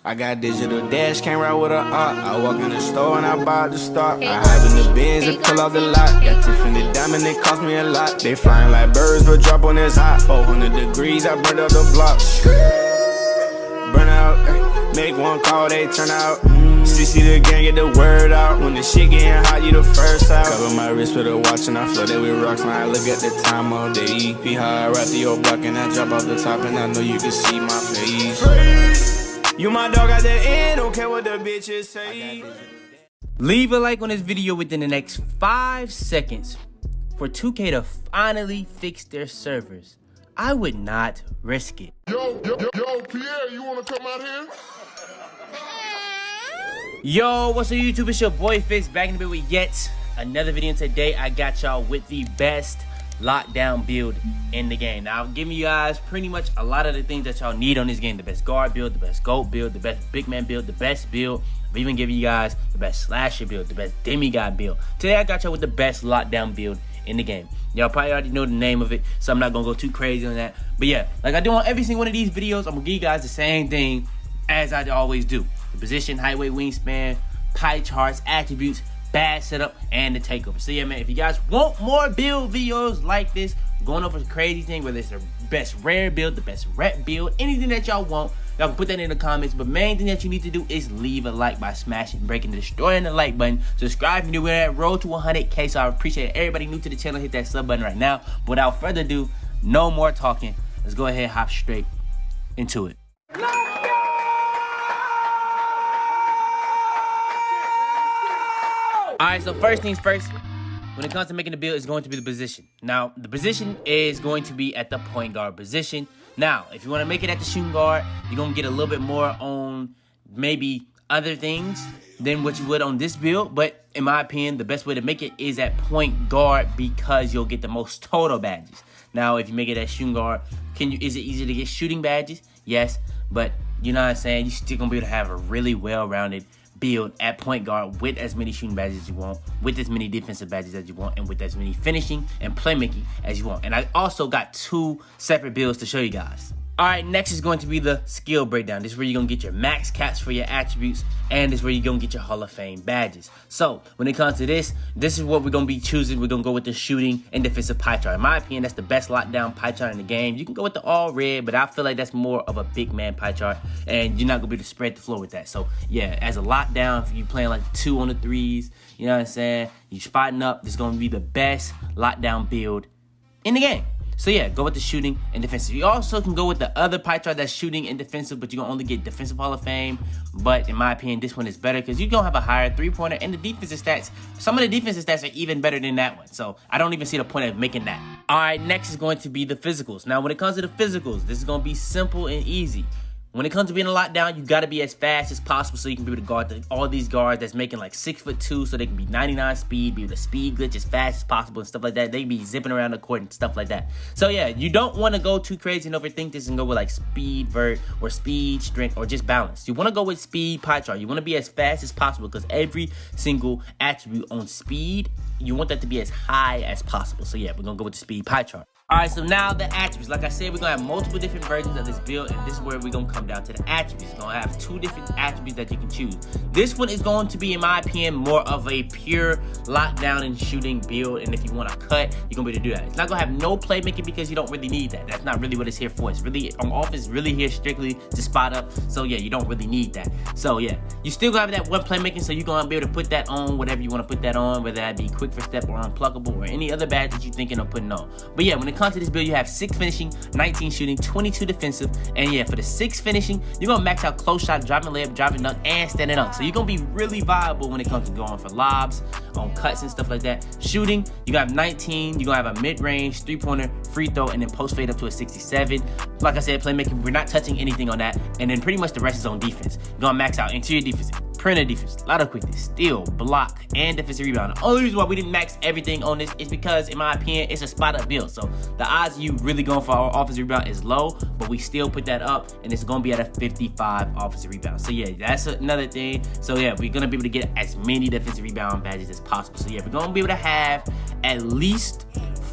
I got digital dash, can't ride with a op. I walk in the store and I buy the stock. I hide in the bins and pull out the lot. Got Tiffany diamond, it cost me a lot. They flying like birds, but drop on this hot. 400 degrees, I burned up the block. Burn out, make one call, they turn out. CC the gang, get the word out. When the shit getting hot, you the first out. Cover my wrist with a watch and I flood it with rocks. Now I look at the time all day. Be high, right through your block and I drop off the top. And I know you can see my face. You my dog at the end, don't care what the bitches say. Leave a like on this video within the next 5 seconds for 2K to finally fix their servers. I would not risk it. Yo, Pierre, you wanna come out here? Yo, what's up YouTube? It's your boy Fitz back in the bit with yet another video. Today I got y'all with the best lockdown build in the game. Now I'm giving you guys pretty much a lot of the things that y'all need on this game. The best guard build, the best goat build, the best big man build, the best build. I'm even giving you guys the best slasher build, the best demigod build. Today I got y'all with the best lockdown build in the game. Y'all probably already know the name of it, so I'm not gonna go too crazy on that. But yeah, like I do on every single one of these videos, I'm gonna give you guys the same thing as I always do. The position, height, weight, wingspan, pie charts, attributes, bad setup, and the takeover. So yeah, man, if you guys want more build videos like this, going over the crazy thing, whether it's the best rare build, the best rep build, anything that y'all want, y'all can put that in the comments. But main thing that you need to do is leave a like by smashing, breaking, destroying the like button. Subscribe if you're new. We're at road to 100K, so I appreciate everybody new to the channel. Hit that sub button right now. But without further ado, no more talking. Let's go ahead and hop straight into it. Alright, so first things first, when it comes to making the build, it's going to be the position. Now, the position is going to be at the point guard position. Now, if you want to make it at the shooting guard, you're going to get a little bit more on maybe other things than what you would on this build. But in my opinion, the best way to make it is at point guard because you'll get the most total badges. Now, if you make it at shooting guard, is it easy to get shooting badges? Yes, but you know what I'm saying? You're still going to be able to have a really well-rounded build at point guard with as many shooting badges as you want, with as many defensive badges as you want, and with as many finishing and playmaking as you want. And I also got 2 separate builds to show you guys. Alright, next is going to be the skill breakdown. This is where you're going to get your max caps for your attributes, and this is where you're going to get your Hall of Fame badges. So, when it comes to this is what we're going to be choosing. We're going to go with the shooting and defensive pie chart. In my opinion, that's the best lockdown pie chart in the game. You can go with the all red, but I feel like that's more of a big man pie chart, and you're not going to be able to spread the floor with that. So, yeah, as a lockdown, if you're playing like 2 on the 3s, you know what I'm saying? You're spotting up, this is going to be the best lockdown build in the game. So yeah, go with the shooting and defensive. You also can go with the other pie chart that's shooting and defensive, but you're going to only get defensive Hall of Fame. But in my opinion, this one is better because you're going to have a higher three-pointer, and the defensive stats, some of the defensive stats are even better than that one. So I don't even see the point of making that. All right, next is going to be the physicals. Now, when it comes to the physicals, this is going to be simple and easy. When it comes to being a lockdown, you got to be as fast as possible so you can be able to guard all these guards that's making like 6'2", so they can be 99 speed, be able to speed glitch as fast as possible and stuff like that. They can be zipping around the court and stuff like that. So yeah, you don't want to go too crazy and overthink this and go with like speed vert or speed strength or just balance. You want to go with speed pie chart. You want to be as fast as possible because every single attribute on speed, you want that to be as high as possible. So yeah, we're going to go with the speed pie chart. Alright, so now the attributes. Like I said, we're going to have multiple different versions of this build, and this is where we're going to come down to the attributes. We're going to have 2 different attributes that you can choose. This one is going to be, in my opinion, more of a pure lockdown and shooting build, and if you want to cut, you're going to be able to do that. It's not going to have no playmaking because you don't really need that. That's not really what it's here for. It's really, offense really here strictly to spot up, so yeah, you don't really need that. So yeah, you still going to have that one playmaking, so you're going to be able to put that on, whatever you want to put that on, whether that be quick for step or unpluckable or any other badge that you're thinking of putting on. But yeah, when it comes to this build, you have 6 finishing, 19 shooting, 22 defensive, and yeah, for the 6 finishing, you're gonna max out close shot, driving layup, driving dunk, and standing up. So you're gonna be really viable when it comes to going for lobs, on cuts and stuff like that. Shooting, you got 19, you're gonna have a mid-range, 3-pointer, free throw, and then post fade up to a 67. Like I said, playmaking, we're not touching anything on that, and then pretty much the rest is on defense. You're gonna max out interior defense, perimeter defense, a lot of quickness, steal, block, and defensive rebound. The only reason why we didn't max everything on this is because, in my opinion, it's a spot-up build. So the odds of you really going for our offensive rebound is low, but we still put that up, and it's going to be at a 55 offensive rebound. So yeah, that's another thing. So yeah, we're going to be able to get as many defensive rebound badges as possible. So yeah, we're going to be able to have at least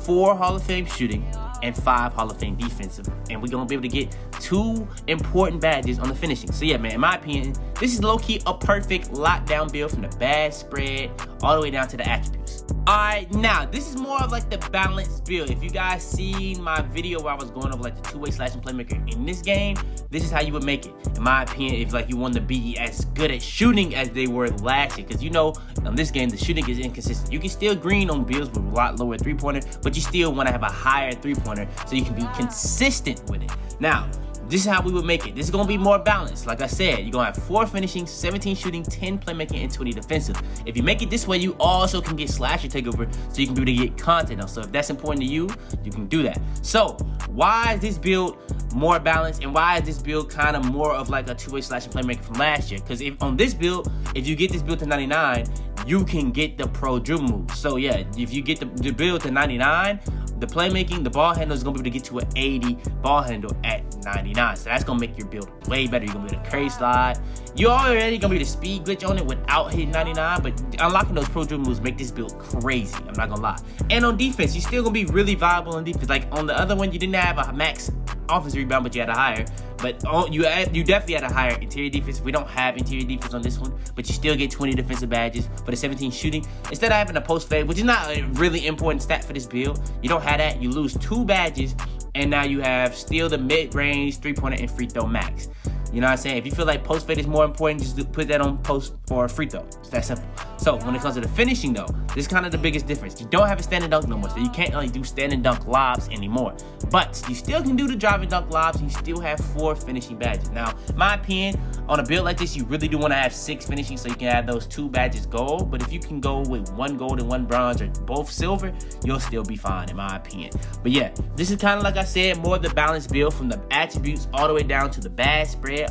4 Hall of Fame shooting and 5 Hall of Fame defensive, and we're going to be able to get 2 2 important badges on the finishing. So yeah, man, in my opinion, this is low-key a perfect lockdown build from the bad spread all the way down to the attributes. Alright, now this is more of like the balanced build. If you guys seen my video where I was going over like the two-way slashing playmaker in this game, this is how you would make it. In my opinion, if like you want to be as good at shooting as they were last year, because you know, on this game, the shooting is inconsistent. You can still green on builds with a lot lower three-pointer, but you still want to have a higher three-pointer so you can be consistent with it. Now, this is how we would make it. This is going to be more balanced. Like I said, you're going to have 4 finishing, 17 shooting, 10 playmaking, and 20 defensive. If you make it this way, you also can get slasher takeover, so you can be able to get content now. So if that's important to you, you can do that. So why is this build more balanced, and why is this build kind of more of like a two-way slashing playmaker from last year? Because if on this build, if you get this build to 99, you can get the pro dribble move. So yeah, if you get the build to 99, the playmaking, the ball handle is going to be able to get to an 80 ball handle at 99. So that's going to make your build way better. You're going to be able to carry slide. You're already going to be able to speed glitch on it without hitting 99. But unlocking those pro dribble moves make this build crazy. I'm not going to lie. And on defense, you're still going to be really viable on defense. Like on the other one, you didn't have a max offensive rebound, but you had a higher. But you definitely had a higher interior defense. We don't have interior defense on this one, but you still get 20 defensive badges for the 17 shooting. Instead of having a post fade, which is not a really important stat for this build, you don't have that. You lose 2 badges, and now you have still the mid-range, three-pointer, and free throw max. You know what I'm saying? If you feel like post fade is more important, just put that on post or free throw. It's that simple. So when it comes to the finishing though, this is kind of the biggest difference. You don't have a standing dunk no more, so you can't only do standing dunk lobs anymore. But you still can do the driving dunk lobs, and you still have 4 finishing badges. Now, in my opinion, on a build like this, you really do want to have 6 finishing so you can have those 2 badges gold. But if you can go with 1 gold and 1 bronze or both silver, you'll still be fine in my opinion. But yeah, this is kind of like I said, more of the balanced build from the attributes all the way down to the bad spread,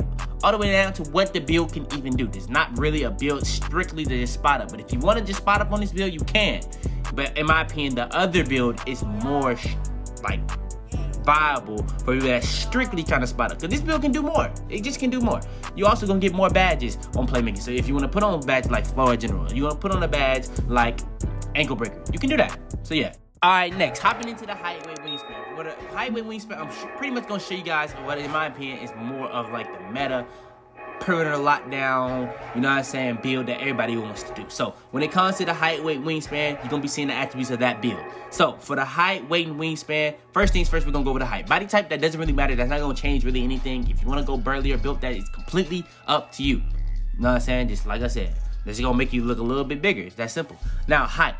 all the way down to what the build can even do. There's not really a build strictly to just spot up, but if you want to just spot up on this build, you can. But in my opinion, the other build is more like viable for people that's strictly trying to spot up, because this build can do more. It just can do more. You also gonna get more badges on playmaking. So if you want to put on a badge like Floor General, you want to put on a badge like Ankle Breaker, you can do that. So yeah. Alright, next, hopping into the height, weight, wingspan. For the height, weight, wingspan, I'm pretty much going to show you guys what, in my opinion, is more of like the meta, perimeter lockdown, you know what I'm saying, build that everybody wants to do. So, when it comes to the height, weight, wingspan, you're going to be seeing the attributes of that build. So, for the height, weight, and wingspan, first things first, we're going to go with the height. Body type, that doesn't really matter. That's not going to change really anything. If you want to go burly or built, that is completely up to you. You know what I'm saying? Just like I said, this is going to make you look a little bit bigger. It's that simple. Now, height.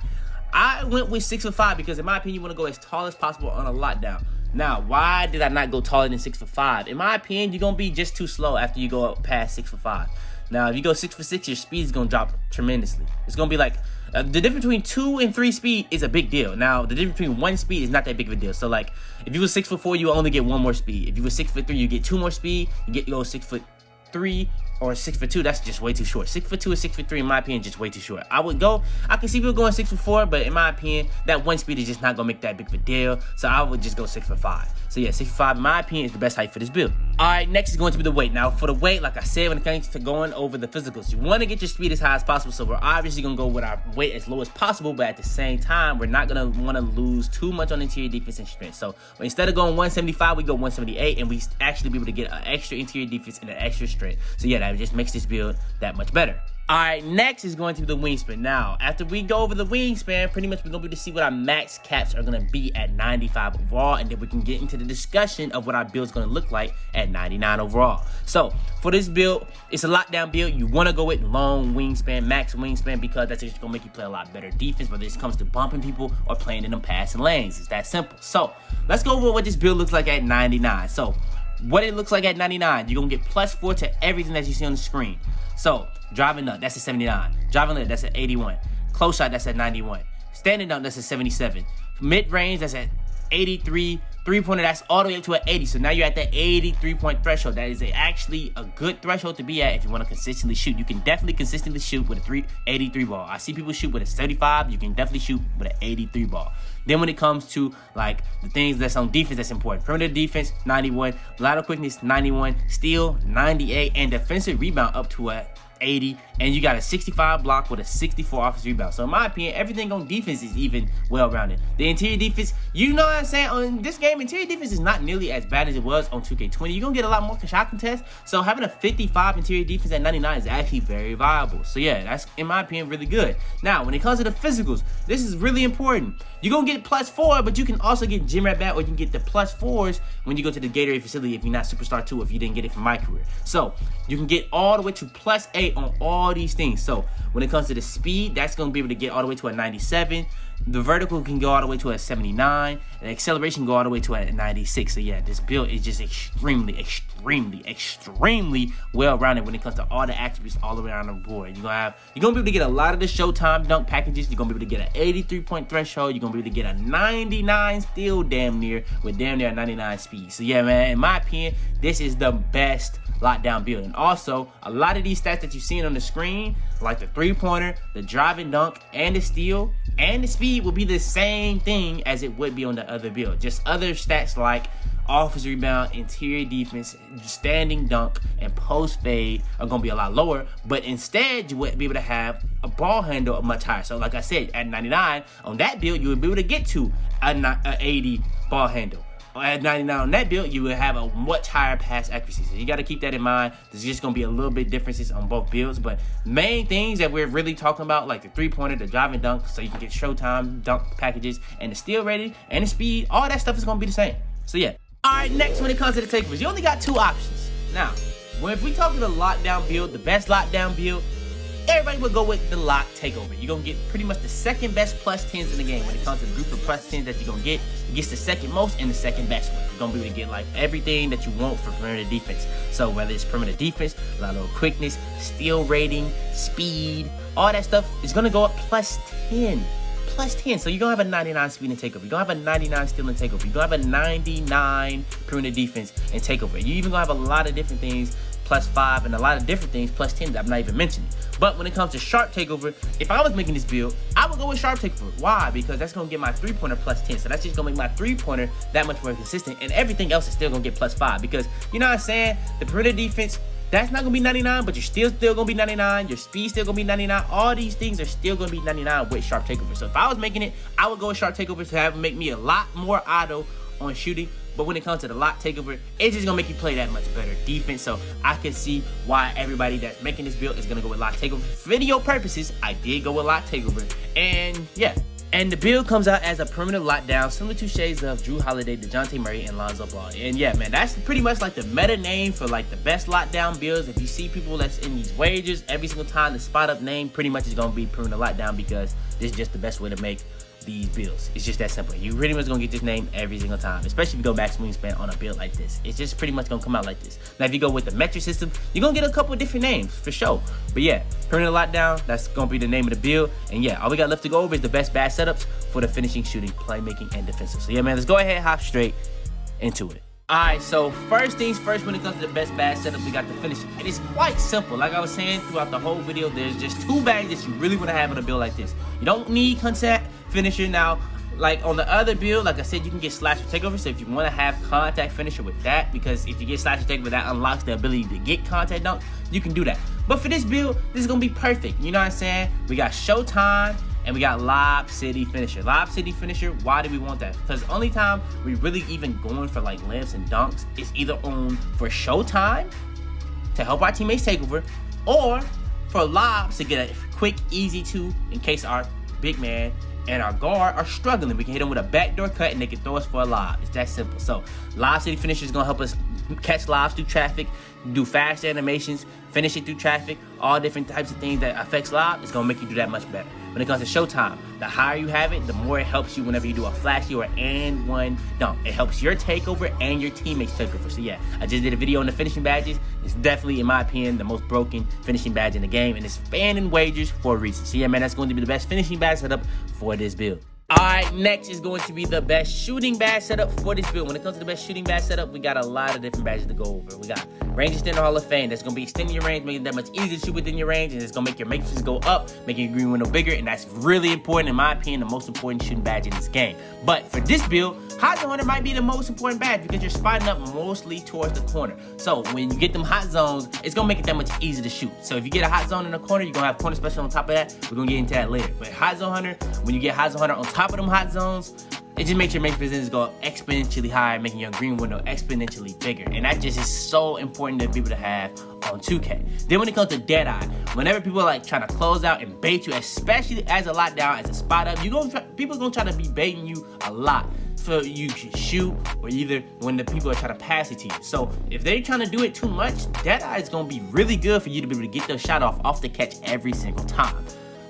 I went with 6'5" because in my opinion, you want to go as tall as possible on a lockdown. Now, why did I not go taller than 6'5"? In my opinion, you're going to be just too slow after you go up past 6'5". Now, if you go 6'6", your speed is going to drop tremendously. It's going to be like, the difference between 2 and 3 speed is a big deal. Now, the difference between 1 speed is not that big of a deal. So, like, if you were 6'4", you only get 1 more speed. If you were 6'3", you get 2 more speed. You go 6'3", or 6'2", that's just way too short. 6'2" or 6'3", in my opinion, just way too short. I can see people going 6'4", but in my opinion, that 1 speed is just not gonna make that big of a deal. So I would just go 6'5". So yeah, 6'5", in my opinion, is the best height for this build. All right, next is going to be the weight. Now for the weight, like I said, when it comes to going over the physicals, you want to get your speed as high as possible. So we're obviously gonna go with our weight as low as possible, but at the same time, we're not gonna want to lose too much on interior defense and strength. So instead of going 175, we go 178, and we actually be able to get an extra interior defense and an extra strength. So yeah, that just makes this build that much better. All right, next is going to be the wingspan. Now, after we go over the wingspan, pretty much we're going to be able to see what our max caps are going to be at 95 overall, and then we can get into the discussion of what our build is going to look like at 99 overall. So, for this build, it's a lockdown build. You want to go with long wingspan, max wingspan, because that's just going to make you play a lot better defense, whether it comes to bumping people or playing in them passing lanes. It's that simple. So, let's go over what this build looks like at 99. So, what it looks like at 99, you're going to get +4 to everything that you see on the screen. So, driving up, that's a 79. Driving left, that's at 81. Close shot, that's at 91. Standing up, that's at 77. Mid-range, that's at 83. Three-pointer, that's all the way up to an 80. So now you're at that 83-point threshold. That is actually a good threshold to be at if you want to consistently shoot. You can definitely consistently shoot with a 83 ball. I see people shoot with a 75. You can definitely shoot with an 83 ball. Then when it comes to like the things that's on defense that's important, perimeter defense 91, lateral quickness 91, steal 98, and defensive rebound up to a 80, and you got a 65 block with a 64 offensive rebound. So in my opinion, everything on defense is even well-rounded. The interior defense, you know what I'm saying? On this game, interior defense is not nearly as bad as it was on 2K20. You're gonna get a lot more shot contests. So having a 55 interior defense at 99 is actually very viable. So yeah, that's in my opinion really good. Now, when it comes to the physicals, this is really important. You're gonna get +4, but you can also get gym rat bat, or you can get the +4s when you go to the Gatorade facility if you're not Superstar 2, if you didn't get it from my career. So you can get all the way to +8 on all these things. So when it comes to the speed, that's gonna be able to get all the way to a 97. The vertical can go all the way to a 79, and acceleration can go all the way to a 96. So yeah, this build is just extremely well-rounded when it comes to all the attributes all around the board. You're gonna be able to get a lot of the Showtime dunk packages. You're gonna be able to get an 83-point threshold. You're gonna be able to get a 99 steal damn near, with damn near a 99 speed. So yeah, man, in my opinion, this is the best lockdown build. And also, a lot of these stats that you're seeing on the screen, like the 3-pointer, the drive and dunk, and the steal, and the speed will be the same thing as it would be on the other build. Just other stats like offensive rebound, interior defense, standing dunk, and post fade are going to be a lot lower. But instead, you would be able to have a ball handle much higher. So like I said, at 99, on that build, you would be able to get to a 80 ball handle. At 99 on that build, you will have a much higher pass accuracy. So you got to keep that in mind. There's just going to be a little bit differences on both builds. But main things that we're really talking about, like the 3-pointer, the drive and dunk, so you can get Showtime dunk packages, and the steal rating, and the speed, all that stuff is going to be the same. So yeah. All right, next when it comes to the takeovers, you only got 2 options. Now, if we talk the lockdown build, the best lockdown build, everybody would go with the lock takeover. You're going to get pretty much the second best +10s in the game. When it comes to the group of +10s that you're going to get, it gets the second most and the second best one. You're going to be able to get like everything that you want for perimeter defense. So whether it's perimeter defense, a lot of quickness, steal rating, speed, all that stuff is going to go up +10. +10. So you're going to have a 99 speed and takeover. You're going to have a 99 steal and takeover. You're going to have a 99 perimeter defense and takeover. You're even going to have a lot of different things +5 and a lot of different things +10 that I'm not even mentioning. But when it comes to sharp takeover, if I was making this build, I would go with sharp takeover. Why? Because that's going to get my 3-pointer +10. So that's just going to make my 3-pointer that much more consistent, and everything else is still going to get +5. Because, you know what I'm saying, the perimeter defense, that's not going to be 99, but you're still going to be 99. Your speed still going to be 99. All these things are still going to be 99 with sharp takeover. So if I was making it, I would go with sharp takeover to have make me a lot more auto on shooting. But when it comes to the lock takeover, it's just gonna make you play that much better defense. So I can see why everybody that's making this build is gonna go with lock takeover. For video purposes, I did go with lock takeover. And yeah. And the build comes out as a permanent lockdown, similar to shades of Drew Holiday, DeJounte Murray, and Lonzo Ball. And yeah, man, that's pretty much like the meta name for like the best lockdown builds. If you see people that's in these wagers, every single time the spot up name pretty much is gonna be permanent lockdown, because this is just the best way to make these builds. It's just that simple. You pretty much gonna get this name every single time, especially if you go max wingspan on a build like this. It's just pretty much gonna come out like this. Now if you go with the metric system, you're gonna get a couple of different names for sure. But yeah, permanent lockdown, that's gonna be the name of the build. And yeah, all we got left to go over is the best bad setups for the finishing, shooting, playmaking, and defensive. So yeah, man, let's go ahead and hop straight into it. Alright, so first things first, when it comes to the best bad setup, we got the finishing. And it's quite simple. Like I was saying throughout the whole video, there's just 2 badges that you really want to have on a build like this. You don't need contact finisher. Now, like on the other build, like I said, you can get slash or takeover. So if you want to have contact finisher with that, because if you get slash or takeover, that unlocks the ability to get contact dunk, you can do that. But for this build, this is going to be perfect. You know what I'm saying? We got Showtime, and we got Lob City Finisher. Lob City Finisher, why do we want that? Because the only time we really even going for like layups and dunks is either on for Showtime to help our teammates take over, or for lobs to get a quick, easy 2 in case our big man and our guard are struggling. We can hit them with a backdoor cut and they can throw us for a lob. It's that simple. So Lob City Finisher is going to help us catch lobs through traffic, do fast animations, finish it through traffic, all different types of things that affects lob. It's going to make you do that much better. When it comes to Showtime, the higher you have it, the more it helps you whenever you do a flashy or and one dunk. It helps your takeover and your teammates takeover. So yeah, I just did a video on the finishing badges. It's definitely, in my opinion, the most broken finishing badge in the game, and it's fanning wagers for a reason. So yeah, man, that's going to be the best finishing badge setup for this build. Alright, next is going to be the best shooting badge setup for this build. When it comes to the best shooting badge setup, we got a lot of different badges to go over. We got Range Extender Hall of Fame. That's going to be extending your range, making it that much easier to shoot within your range, and it's going to make your matrices go up, making your green window bigger, and that's really important, in my opinion, the most important shooting badge in this game. But for this build, Hot zone hunter might be the most important badge because you're spotting up mostly towards the corner. So when you get them hot zones, it's gonna make it that much easier to shoot. So if you get a hot zone in the corner, you're gonna have corner special on top of that. We're gonna get into that later. But hot zone hunter, when you get hot zone hunter on top of them hot zones, it just makes your make percentage go exponentially higher, making your green window exponentially bigger. And that just is so important to be able to have on 2K. Then when it comes to Deadeye, whenever people are like trying to close out and bait you, especially as a lockdown, as a spot up, people are gonna try to be baiting you a lot so you can shoot, or either when the people are trying to pass it to you. So if they're trying to do it too much, Deadeye is gonna be really good for you to be able to get those shot off the catch every single time.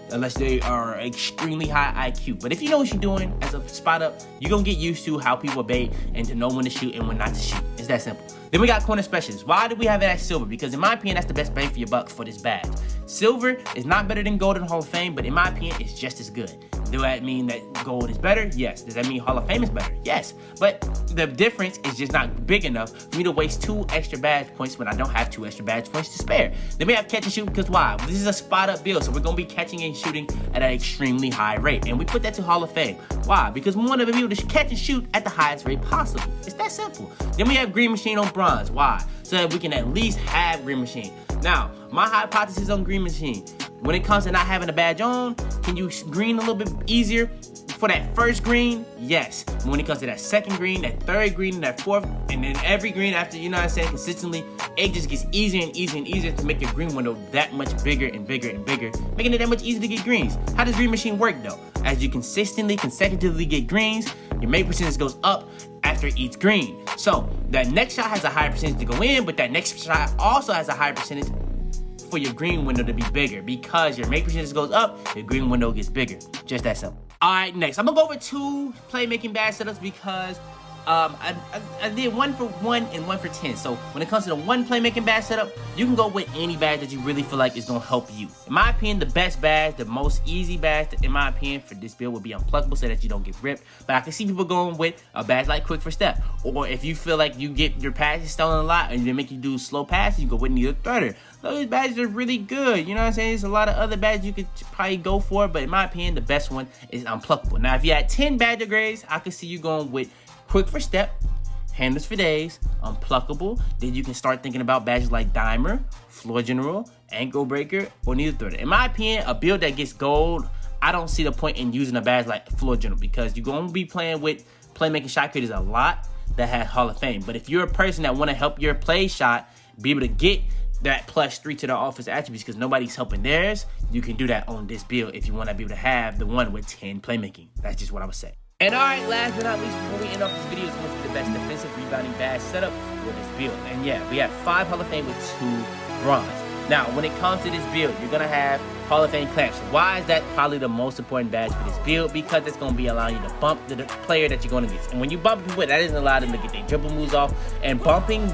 Unless they are extremely high IQ. But if you know what you're doing as a spot up, you're gonna get used to how people bait and to know when to shoot and when not to shoot. It's that simple. Then we got corner specialists. Why do we have that at silver? Because in my opinion, that's the best bang for your buck for this badge. Silver is not better than gold in Hall of Fame, but in my opinion, it's just as good. Does that mean that gold is better? Yes. Does that mean Hall of Fame is better? Yes. But the difference is just not big enough for me to waste 2 extra badge points when I don't have 2 extra badge points to spare. Then we have catch and shoot, because why? This is a spot up build, so we're gonna be catching and shooting at an extremely high rate. And we put that to Hall of Fame. Why? Because we want to be able to catch and shoot at the highest rate possible. It's that simple. Then we have green machine on bronze. Why? So that we can at least have green machine. Now, my hypothesis on green machine, when it comes to not having a badge on, can you green a little bit easier for that first green? Yes. When it comes to that second green, that third green, that fourth, and then every green after, you know what I'm saying, consistently, it just gets easier and easier and easier to make your green window that much bigger and bigger and bigger, making it that much easier to get greens. How does green machine work though? As you consecutively get greens, your make percentage goes up after each green. So that next shot has a higher percentage to go in, but that next shot also has a higher percentage for your green window to be bigger, because your make percentage goes up, your green window gets bigger. Just that simple. All right, next I'm gonna go over 2 playmaking badge setups because I did 1 for 1 and 1 for 10. So when it comes to the 1 playmaking badge setup, you can go with any badge that you really feel like is gonna help you. In my opinion, the best badge, the most easy badge, in my opinion, for this build would be unpluckable, so that you don't get ripped. But I can see people going with a badge like quick for step, or if you feel like you get your passes stolen a lot and they make you do slow passes, you go with neither thirder. Those badges are really good. You know what I'm saying? There's a lot of other badges you could probably go for, but in my opinion, the best one is unpluckable. Now, if you had 10 badge upgrades, I could see you going with quick for step, handless for days, unpluckable. Then you can start thinking about badges like dimer, floor general, ankle breaker, or neither third. In my opinion, a build that gets gold, I don't see the point in using a badge like floor general, because you're going to be playing with playmaking shot creators a lot that have Hall of Fame. But if you're a person that want to help your play shot be able to get that +3 to the offensive attributes because nobody's helping theirs, you can do that on this build if you want to be able to have the one with 10 playmaking. That's just what I would say. And alright, last but not least, before we end off this video, is going to be the best defensive rebounding badge setup for this build. And yeah, we have 5 Hall of Fame with 2 bronze. Now, when it comes to this build, you're going to have Hall of Fame clamps. Why is that probably the most important badge for this build? Because it's going to be allowing you to bump the player that you're going to get. And when you bump people, that doesn't allow them to get their dribble moves off. And bumping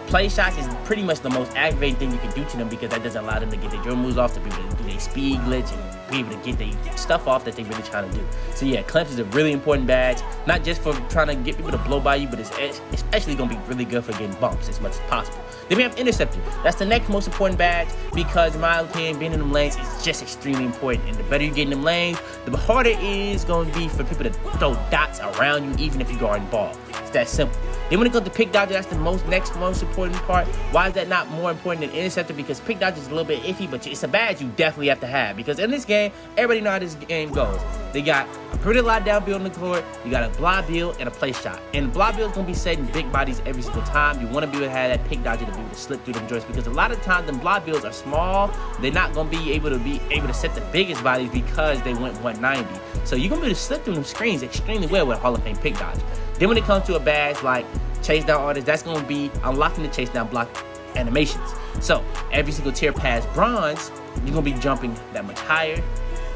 play shots is pretty much the most aggravating thing you can do to them, because that doesn't allow them to get their dribble moves off, to be able to do their speed glitch and be able to get their stuff off that they're really trying to do. So yeah, clamps is a really important badge, not just for trying to get people to blow by you, but it's especially going to be really good for getting bumps as much as possible. Then we have interceptor. That's the next most important badge, because in my opinion, being in them lanes is just extremely important. And the better you get in them lanes, the harder it is going to be for people to throw dots around you, even if you guard the ball. It's that simple. Then when it comes to pick dodger, that's the next most important part. Why is that not more important than interceptor? Because pick dodger is a little bit iffy, but it's a badge you definitely have to have, because in this game, everybody know how this game goes. They got a pretty lockdown build on the court, you got a block build and a play shot. And block build is going to be setting big bodies every single time. You want to be able to have that pick dodger to be able to slip through them joints, because a lot of times them block builds are small. They're not going to be able to set the biggest bodies because they went 190. So you're going to be able to slip through them screens extremely well with Hall of Fame pick dodger. Then when it comes to a badge like chase down artist, that's going to be unlocking the chase down block animations. So every single tier past bronze, you're going to be jumping that much higher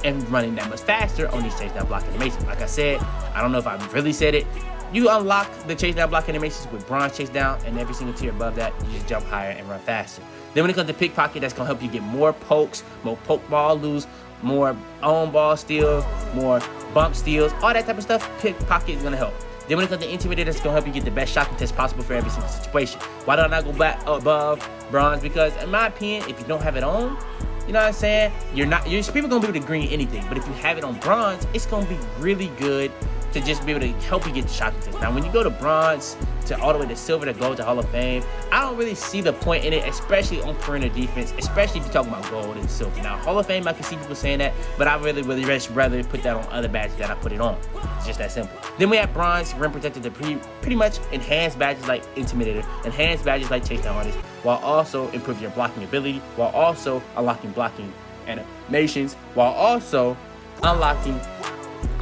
and running that much faster on these chase down block animations. Like I said, I don't know if I really said it, you unlock the chase down block animations with bronze chase down, and every single tier above that, you just jump higher and run faster. Then when it comes to pickpocket, that's going to help you get more pokes, more poke ball loose, more on ball steals, more bump steals, all that type of stuff. Pickpocket is going to help. Then when it comes to intimidator, that's going to help you get the best shot contest possible for every single situation. Why do I not go back above bronze? Because in my opinion, if you don't have it on, you know what I'm saying, people gonna be able to green anything. But if you have it on bronze, it's gonna be really good to just be able to help you get the shot contest. Now, when you go to bronze, to all the way to silver, to gold, to Hall of Fame, I don't really see the point in it, especially on perimeter defense, especially if you're talking about gold and silver. Now, Hall of Fame, I can see people saying that, but I really just rather put that on other badges that I put it on. It's just that simple. Then we have bronze, rim protected, to pretty much enhanced badges like Intimidator, enhanced badges like Chase Down Artist, while also improving your blocking ability, while also unlocking blocking animations, while also unlocking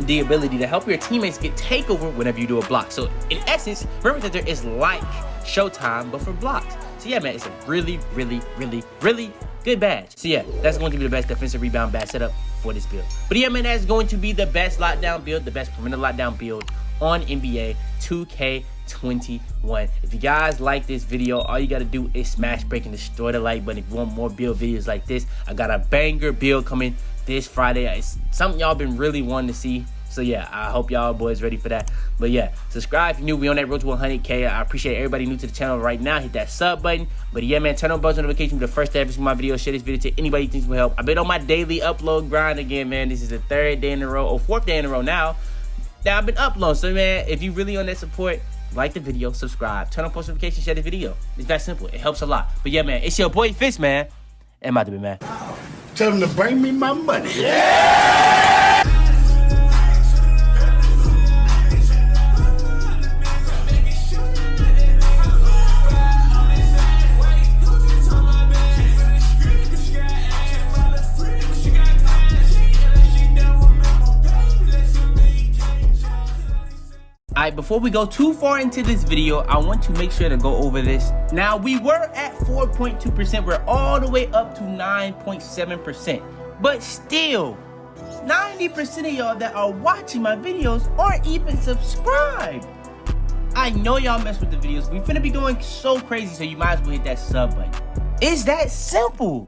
the ability to help your teammates get takeover whenever you do a block. So in essence, Rim Protector is like Showtime, but for blocks. So yeah, man, it's a really good badge. So yeah, that's going to be the best defensive rebound badge setup for this build. But yeah, man, that's going to be the best lockdown build, the best perimeter lockdown build on NBA 2K21. If you guys like this video, all you got to do is smash, break, and destroy the like button. If you want more build videos like this, I got a banger build coming this Friday. It's something y'all been really wanting to see. So yeah, I hope y'all boys ready for that. But yeah, subscribe if you're new. We on that road to 100K. I appreciate everybody new to the channel right now. Hit that sub button. But yeah, man, turn on bell notification for the first to ever see my video. Share this video to anybody you think will help. I've been on my daily upload grind again, man. This is the 3rd day in a row, or 4th day in a row now that I've been uploading. So man, if you really on that support, like the video, subscribe, turn on post notifications, share the video. It's that simple. It helps a lot. But yeah, man, it's your boy Fitz, man. And I'm out to be, man. Tell them to bring me my money. Yeah! Alright, before we go too far into this video, I want to make sure to go over this. Now, we were at 4.2%. We're all the way up to 9.7%. But still, 90% of y'all that are watching my videos aren't even subscribed. I know y'all mess with the videos. We finna be going so crazy, so you might as well hit that sub button. It's that simple.